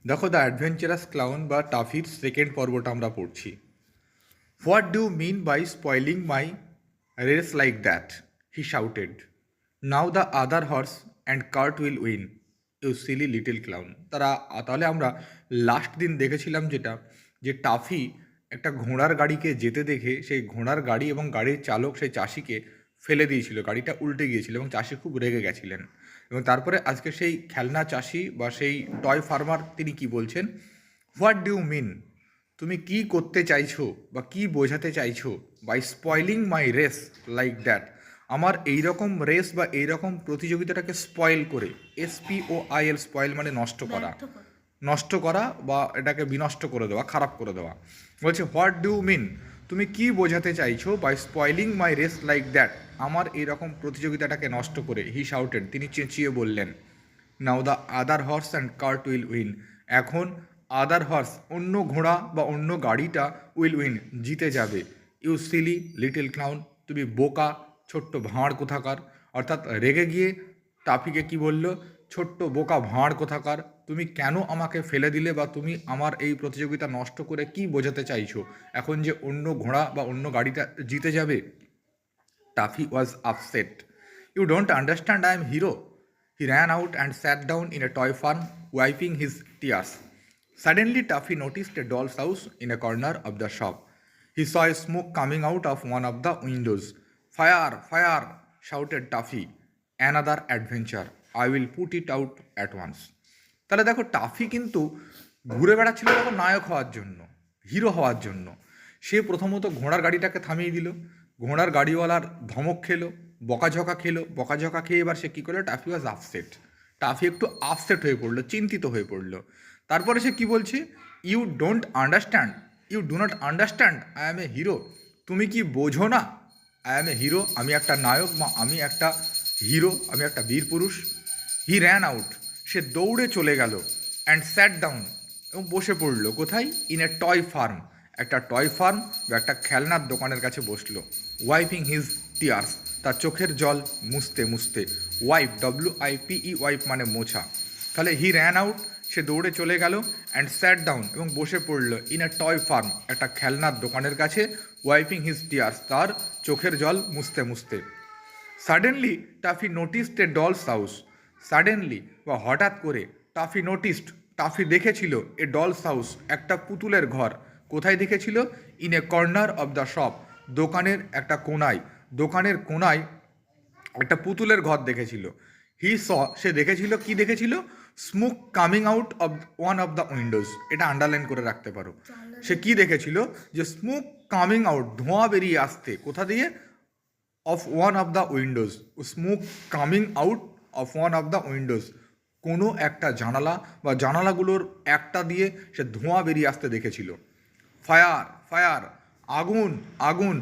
দেখো the adventurous clown বা টাফির second পর্বটা আমরা পড়ছি। What do mean by spoiling my race like that, he shouted. Now the other horse and cart will win, you silly little clown. তাহলে আমরা last দিন দেখেছিলাম যে টাফি একটা ঘোড়ার গাড়িকে যেতে দেখে সেই ঘোড়ার গাড়ি এবং গাড়ির চালক সেই চাষিকে ফেলে দিয়েছিল, গাড়িটা উল্টে গিয়েছিল এবং চাষি খুব রেগে গেছিলেন। এবং তারপরে আজকে সেই খেলনা চাষি বা সেই টয় ফার্মার তিনি কি বলছেন, হোয়াট ডু মিন, তুমি কি করতে চাইছো বা কি বোঝাতে চাইছো by spoiling my race like that, আমার এই রকম রেস বা এই রকম প্রতিযোগিতাটাকে স্পয়েল করে, SPOIL, স্পয়েল মানে নষ্ট করা, নষ্ট করা বা এটাকে বিনষ্ট করে দেওয়া, খারাপ করে দেওয়া। বলছে হোয়াট ডু মিন, তুমি কি বোঝাতে চাইছো by spoiling my race like that, আমার এই রকম প্রতিযোগিতাটাকে নষ্ট করে। হি শাউটেড, তিনি চেঁচিয়ে বললেন। Now the other horse and cart will win, এখন আদার হর্স অন্য ঘোড়া বা অন্য গাড়িটা উইল উইন, জিতে যাবে। ইউ সিলি লিটল ক্লাউন, তুমি বোকা ছোট্ট ভাঁড় কোথাকার। অর্থাৎ রেগে গিয়ে টাফিকে কি বলল, ছোট্ট বোকা ভাঁড় কোথাকার, তুমি কেন আমাকে ফেলে দিলে বা তুমি আমার এই প্রতিযোগিতা নষ্ট করে কি বোঝাতে চাইছো, এখন যে অন্য ঘোড়া বা অন্য গাড়িটা জিতে যাবে। Taffy was upset. You don't understand, I am hero. He ran out and sat down in a toy farm, wiping his tears. Suddenly, Tuffy noticed a doll's house in a corner of the shop. He saw a smoke coming out of one of the windows. Fire! Fire! Shouted Tuffy. Another adventure. I will put it out at once. তাহলে দেখো toffee কিন্তু ঘুরে বেড়াচ্ছিল দেখো নায়ক হওয়ার জন্য, hero হওয়ার জন্য। সে প্রথমত ঘোড়ার গাড়িটাকে থামিয়ে দিল, ঘোড়ার গাড়িওয়ালার ধমক খেলো, বকাঝকা খেলো, বকাঝকা খেয়ে এবার সে কী করলো, টাফি ওয়াজ আপসেট। টাফি একটু আপসেট হয়ে পড়লো, চিন্তিত হয়ে পড়লো। তারপরে সে কি বলছে, you don't understand, you do not understand, I am a hero, তুমি কি বোঝো না, আই অ্যাম এ হিরো, আমি একটা নায়ক বা আমি একটা হিরো, আমি একটা বীর পুরুষ। হি র্যান আউট, সে দৌড়ে চলে গেল, অ্যান্ড স্যাট ডাউন, এবং বসে পড়লো কোথায়, ইন এ টয় ফার্ম, একটা টয় ফার্ম বা একটা খেলনার দোকানের কাছে বসলো। ওয়াইপিং হিজ টিয়ার্স, তার চোখের জল মুছতে মুছতে। ওয়াইপ, WIPE, ওয়াইপ মানে মোছা। তাহলে হি র্যান আউট, সে দৌড়ে চলে গেল, অ্যান্ড স্যাট ডাউন, এবং বসে পড়লো, ইন এ টয় ফার্ম, একটা খেলনার দোকানের কাছে। ওয়াইপিং হিজ টিয়ার্স, তার চোখের জল মুছতে মুছতে। সাডেনলি টাফি নোটিসড এ ডলস হাউস, সাডেনলি বা হঠাৎ করে, টাফি নোটিসড, টাফি দেখেছিল, এ ডলস হাউস, একটা পুতুলের ঘর। কোথায় দেখেছিল, in a corner of the shop, দোকানের একটা কোনায়, দোকানের কোনায় একটা পুতুলের ঘর দেখেছিল। হি স, সে দেখেছিল, কি দেখেছিল, smoke coming out of one of the Windows, এটা আন্ডারলাইন করে রাখতে পারো। সে কি দেখেছিল, যে স্মোক কামিং আউট, ধোঁয়া বেরিয়ে আসতে, কোথা দিয়ে, of one of the Windows, smoke coming out of one of the Windows, কোনো একটা জানালা বা জানালাগুলোর একটা দিয়ে সে ধোঁয়া বেরিয়ে আসতে দেখেছিল। ফায়ার! ফায়ার! আগুন! আগুন!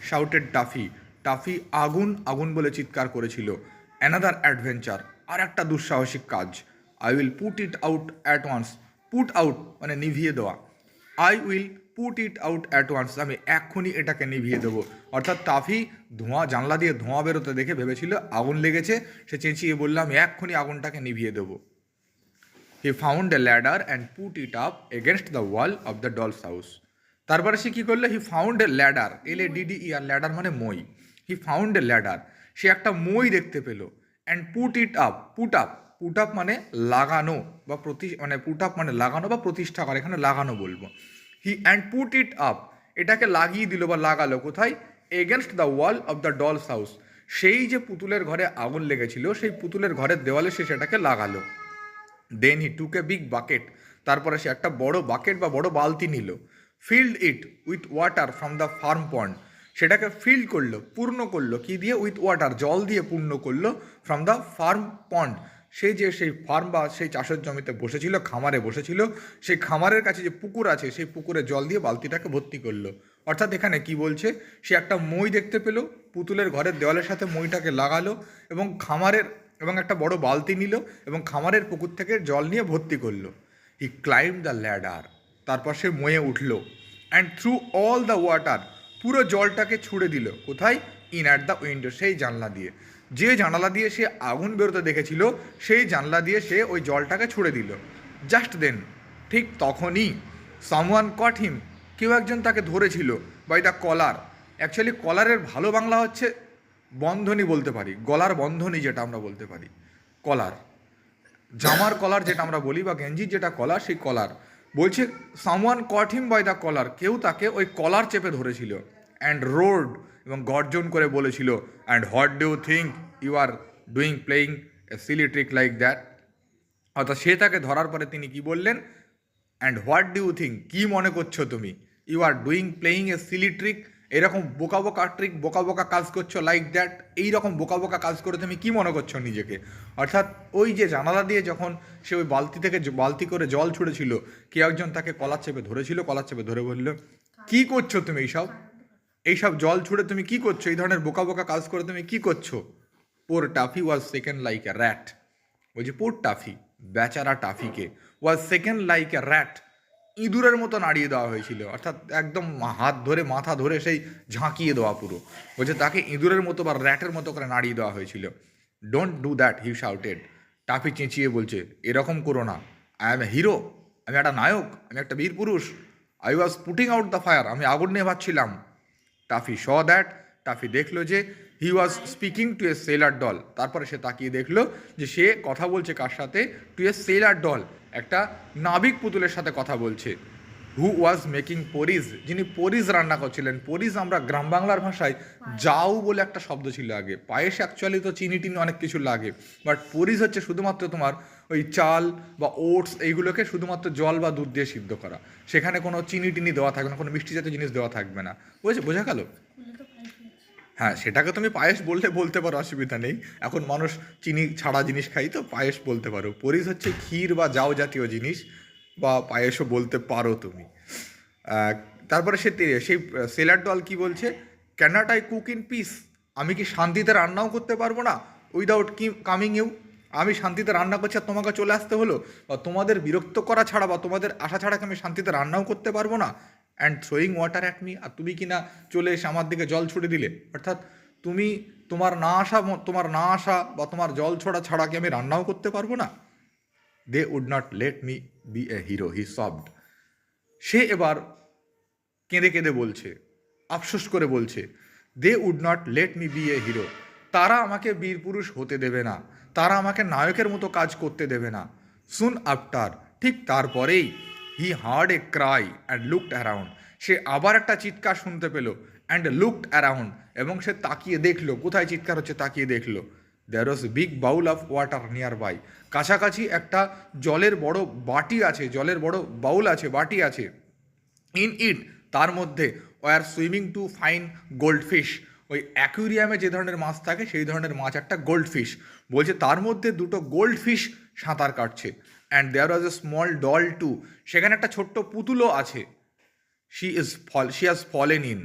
শাউটেড টাফি, টাফি আগুন আগুন বলে চিৎকার করেছিল। অ্যানাদার অ্যাডভেঞ্চার, আর একটা দুঃসাহসিক কাজ। I will put it out at once, put out মানে নিভিয়ে দেওয়া। I will put it out at once, আমি এক্ষুনি এটাকে নিভিয়ে দেবো। অর্থাৎ টাফি ধোঁয়া, জানলা দিয়ে ধোঁয়া বেরোতে দেখে ভেবেছিল আগুন লেগেছে, সে চেঁচিয়ে বলল আমি এক্ষুনি আগুনটাকে নিভিয়ে দেবো। He found a ladder and put it up against the wall of the dolls house. তারপরে সে কী করলো, he found a ladder, LADDER, ladder মানে মই। হি ফাউন্ড এ ল্যাডার, সে একটা মই দেখতে পেল। And put it up, put up, put up মানে লাগানো বা মানে পুট আপ মানে লাগানো বা প্রতিষ্ঠা করা, এখানে লাগানো বলবো। He and put it up, এটাকে লাগিয়ে দিল বা লাগালো কোথায়, against the wall of the dolls house, সেই যে পুতুলের ঘরে আগুন লেগেছিল সেই পুতুলের ঘরের দেওয়ালে সে সেটাকে লাগালো। দেন হি টুক এ বিগ বাকেট, তারপরে সে একটা বড় বাকেট বা বড় বালতি নিল। Filled it with water from the farm pond, সেটাকে ফিল করলো, পূর্ণ করলো, কি দিয়ে, উইথ ওয়াটার, জল দিয়ে পূর্ণ করলো, ফ্রম দ্য ফার্ম পন্ড, সেই ফার্ম বা সেই চাষের জমিতে বসেছিল, খামারে বসেছিল, সেই খামারের কাছে যে পুকুর আছে সেই পুকুরে জল দিয়ে বালতিটাকে ভর্তি করলো। অর্থাৎ এখানে কি বলছে, সে একটা মই দেখতে পেলো, পুতুলের ঘরের দেওয়ালের সাথে মইটাকে লাগালো, এবং এবং একটা বড় বালতি নিল এবং খামারের পুকুর থেকে জল নিয়ে ভর্তি করলো। হি ক্লাইম্ব দ্য ল্যাডার, তারপর সে ময়ে উঠল। And through all the water, পুরো জলটাকে ছুড়ে দিল কোথায়, ইন অ্যাট দ্য উইন্ডো, সেই জানলা দিয়ে, যে জানালা দিয়ে সে আগুন বেরোতে দেখেছিল সেই জানলা দিয়ে সে ওই জলটাকে ছুড়ে দিল। জাস্ট দেন, ঠিক তখনই সামওয়ান কট হিম, কেউ একজন তাকে ধরেছিল বাই দ্য কলার। অ্যাকচুয়ালি কলারের ভালো বাংলা হচ্ছে বন্ধনী বলতে পারি, গলার বন্ধনী যেটা আমরা বলতে পারি, কলার, জামার কলার যেটা আমরা বলি, বা গেঞ্জির যেটা কলার, সেই কলার। বলছে someone caught him by the collar, কেউ তাকে ওই কলার চেপে ধরেছিল। অ্যান্ড রোড, এবং গর্জন করে বলেছিল, and what do you think you are doing playing a silly trick like that. অর্থাৎ সে তাকে ধরার পরে তিনি কি বললেন, and what do you think, কী মনে করছো তুমি, you are doing playing a silly trick, এরকম বোকা বোকা ট্রিক, বোকা বোকা কাজ করছো লাইক দ্যাট, এইরকম বোকা বোকা কাজ করে তুমি কী মনে করছো নিজেকে। অর্থাৎ ওই যে জানালা দিয়ে যখন সে ওই বালতি থেকে বালতি করে জল ছুঁড়েছিল, কেউ একজন তাকে কলার চেপে ধরেছিল, কলার চেপে ধরে বলল, কী করছো তুমি এইসব জল ছুঁড়ে তুমি কী করছো, এই ধরনের বোকা বোকা কাজ করে তুমি কী করছো। Poor Taffy was shaken like a rat, ওই যে পোর টাফি, বেচারা টাফিকে, was shaken like a rat, ইঁদুরের মতো নাড়িয়ে দেওয়া হয়েছিল। অর্থাৎ একদম হাত ধরে মাথা ধরে সেই ঝাঁকিয়ে দেওয়া পুরো, বলছে তাকে ইঁদুরের মতো বা র্যাটের মতো করে নাড়িয়ে দেওয়া হয়েছিল। Don't do that, he shouted, toffee চেঁচিয়ে বলছে, এরকম করো না, আই অ্যাম এ হিরো, আমি একটা নায়ক, আমি একটা বীর পুরুষ, I was putting out the fire, আমি আগুন নেভাচ্ছিলাম। টাফি শ দ্যাট, টাফি দেখলো যে he was speaking to a sailor doll, তারপরে সে তাকিয়ে দেখলো যে সে কথা বলছে কার সাথে, টু এ সেলার ডল, একটা নাবিক পুতুলের সাথে কথা বলছে। হু ওয়াজ মেকিং পরিজ, যিনি পরিজ রান্না করছিলেন। পরিজ আমরা গ্রাম বাংলার ভাষায় যাও বলে একটা শব্দ ছিল আগে, পায়েস অ্যাকচুয়ালি তো চিনি টিনি অনেক কিছু লাগে, বাট পরিজ হচ্ছে শুধুমাত্র তোমার ওই চাল বা ওটস এইগুলোকে শুধুমাত্র জল বা দুধ দিয়ে সিদ্ধ করা, সেখানে কোনো চিনি টিনি দেওয়া থাকবে না, কোনো মিষ্টি জাতীয় জিনিস দেওয়া থাকবে না। বোঝা গেল? হ্যাঁ, সেটাকে তুমি পায়েস বললে বলতে পারো, অসুবিধা নেই, এখন মানুষ চিনি ছাড়া জিনিস খাই তো পায়েস বলতে পারো। পরিজ হচ্ছে ক্ষীর বা জাউ জাতীয় জিনিস, বা পায়েসও বলতে পারো তুমি। তারপরে সেই সেলার ডল কি বলছে, can't I cook in peace, আমি কি শান্তিতে রান্নাও করতে পারবো না, উইদাউট কামিং ইউ, আমি শান্তিতে রান্না করছি আর তোমাকে চলে আসতে হলো, বা তোমাদের বিরক্ত করা ছাড়া বা তোমাদের আশা ছাড়া কি আমি শান্তিতে রান্নাও করতে পারবো না। And throwing water at me, আর তুমি কি না চলে এসে আমার দিকে জল ছুড়ে দিলে, অর্থাৎ তুমি তোমার না আসা বা তোমার জল ছোড়া ছাড়া কি আমি রান্নাও করতে পারবো না। They would not let me be a hero, he sobbed, সে এবার কেঁদে কেঁদে বলছে, আফসোস করে বলছে, they would not let me be a hero, তারা আমাকে বীর পুরুষ হতে দেবে না, তারা আমাকে নায়কের মতো কাজ করতে দেবে না। সুন আফটার, ঠিক তারপরেই, he heard a cry and looked around, সে আবার একটা চিৎকার শুনতে পেল, অ্যান্ড লুকড অ্যারাউন্ড, এবং সে তাকিয়ে দেখলো কোথায় চিৎকার হচ্ছে, তাকিয়ে দেখলো, there was big bowl of water nearby, কাছাকাছি একটা জলের বড় বাটি আছে, জলের বড় বাউল আছে, বাটি আছে। ইন ইট, তার মধ্যে, were swimming two fine gold fish, ওই অ্যাকুরিয়ামে যে ধরনের মাছ থাকে সেই ধরনের মাছ একটা গোল্ড ফিশ, বলছে তার মধ্যে দুটো গোল্ড ফিশ সাঁতার কাটছে। And there was a small doll too, সেখানে একটা ছোট্ট পুতুলও আছে। শি হ্যাজ ফলেন ইন,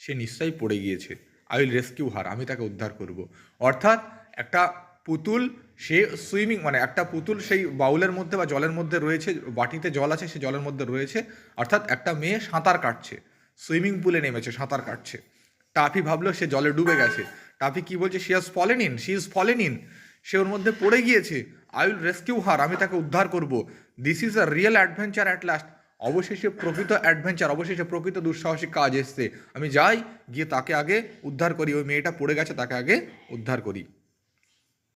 সে নিশ্চয়ই পড়ে গিয়েছে। আই উইল রেস্কিউ হার, আমি তাকে উদ্ধার করব। অর্থাৎ একটা পুতুল, সে সুইমিং, মানে একটা পুতুল সেই বাউলের মধ্যে বা জলের মধ্যে রয়েছে, বাটিতে জল আছে, সে জলের মধ্যে রয়েছে, অর্থাৎ একটা মেয়ে সাঁতার কাটছে, সুইমিং পুলে নেমেছে, সাঁতার কাটছে। টাফি ভাবলো সে জলে ডুবে গেছে। টাফি কি বলছে, শি ইজ ফলেন ইন, সে ওর মধ্যে পড়ে গিয়েছে। আই উইল রেস্কিউ হার, আমি তাকে উদ্ধার করব। This is a real adventure at last, অবশেষে প্রকৃত অ্যাডভেঞ্চার, অবশেষে প্রকৃত দুঃসাহসিক কাজ এসছে, আমি যাই গিয়ে তাকে আগে উদ্ধার করি, ওই মেয়েটা পড়ে গেছে তাকে আগে উদ্ধার করি।